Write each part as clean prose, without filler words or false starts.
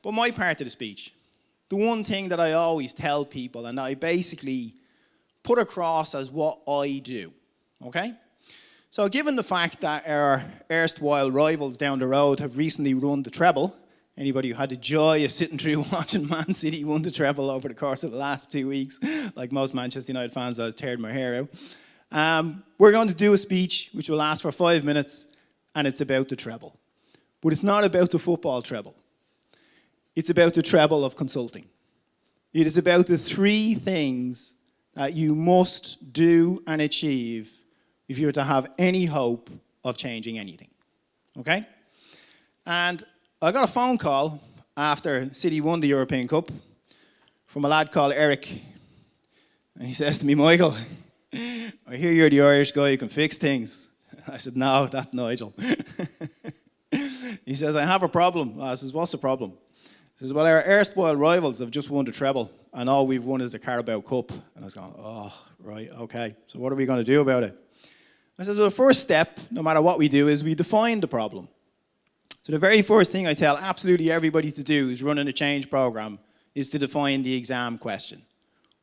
But my part of the speech, the one thing that I always tell people and I basically put across as what I do, okay? So given the fact that our erstwhile rivals down the road have recently won the treble, anybody who had the joy of sitting through watching Man City won the treble over the course of the last 2 weeks, like most Manchester United fans, I was tearing my hair out. We're going to do a speech which will last for 5 minutes, and it's about the treble. But it's not about the football treble. It's about the treble of consulting. It is about the 3 things that you must do and achieve if you're to have any hope of changing anything, okay? And I got a phone call after City won the European Cup from a lad called Eric. And he says to me, Michael, I hear you're the Irish guy who can fix things. I said, no, that's Nigel. He says, I have a problem. I says, what's the problem? He says, well, our erstwhile rivals have just won the treble, and all we've won is the Carabao Cup. And I was going, oh, right, okay. So what are we going to do about it? I says, well, the first step, no matter what we do, is we define the problem. So the very first thing I tell absolutely everybody to do who's running a change program is to define the exam question.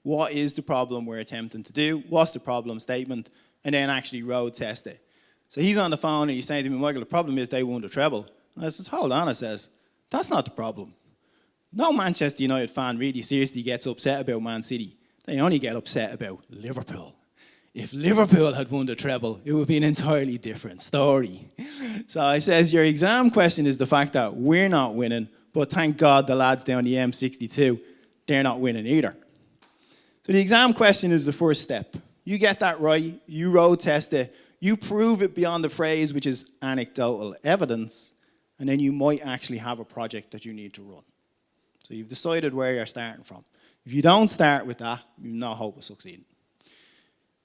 What is the problem we're attempting to do? What's the problem statement? And then actually road test it. So he's on the phone and he's saying to me, Michael, the problem is they won the treble. And I says, hold on, I says, that's not the problem. No Manchester United fan really seriously gets upset about Man City. They only get upset about Liverpool. If Liverpool had won the treble, it would be an entirely different story. So I says, your exam question is the fact that we're not winning, but thank God the lads down the M62, they're not winning either. So the exam question is the first step. You get that right, you road test it, you prove it beyond the phrase, which is anecdotal evidence, and then you might actually have a project that you need to run. So you've decided where you're starting from. If you don't start with that, you've no hope of succeeding.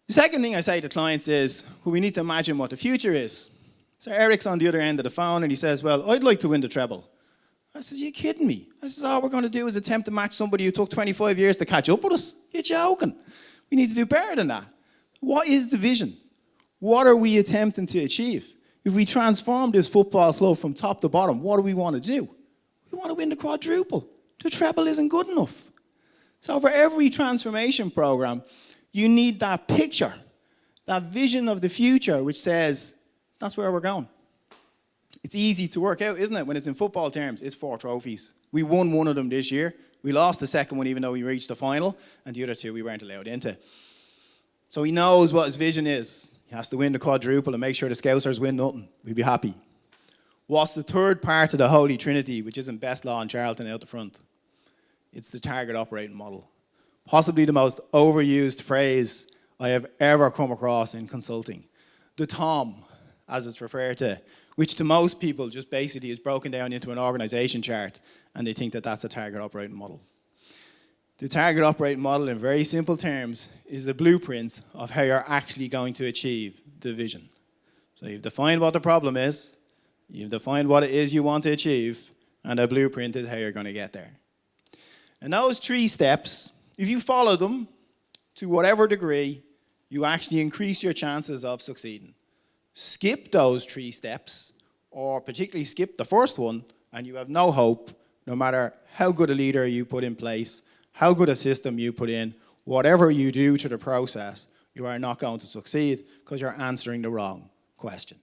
The second thing I say to clients is, well, we need to imagine what the future is. So Eric's on the other end of the phone and he says, well, I'd like to win the treble. I said, you kidding me? I said, all we're going to do is attempt to match somebody who took 25 years to catch up with us. You're joking. We need to do better than that. What is the vision? What are we attempting to achieve? If we transform this football club from top to bottom, what do we want to do? We want to win the quadruple. The treble isn't good enough. So for every transformation program, you need that picture, that vision of the future, which says, that's where we're going. It's easy to work out, isn't it? When it's in football terms, it's 4 trophies. We won one of them this year. We lost the second one, even though we reached the final, and the other 2 we weren't allowed into. So he knows what his vision is. He has to win the quadruple and make sure the Scousers win nothing. We'd be happy. What's the third part of the Holy Trinity, which isn't Best Law and Charlton out the front? It's the target operating model. Possibly the most overused phrase I have ever come across in consulting. The TOM, as it's referred to, which to most people just basically is broken down into an organization chart, and they think that that's a target operating model. The target operating model, in very simple terms, is the blueprint of how you're actually going to achieve the vision. So you've defined what the problem is, you've defined what it is you want to achieve, and the blueprint is how you're going to get there. And those 3 steps, if you follow them to whatever degree, you actually increase your chances of succeeding. Skip those 3 steps, or particularly skip the first one, and you have no hope, no matter how good a leader you put in place, how good a system you put in, whatever you do to the process, you are not going to succeed because you're answering the wrong question.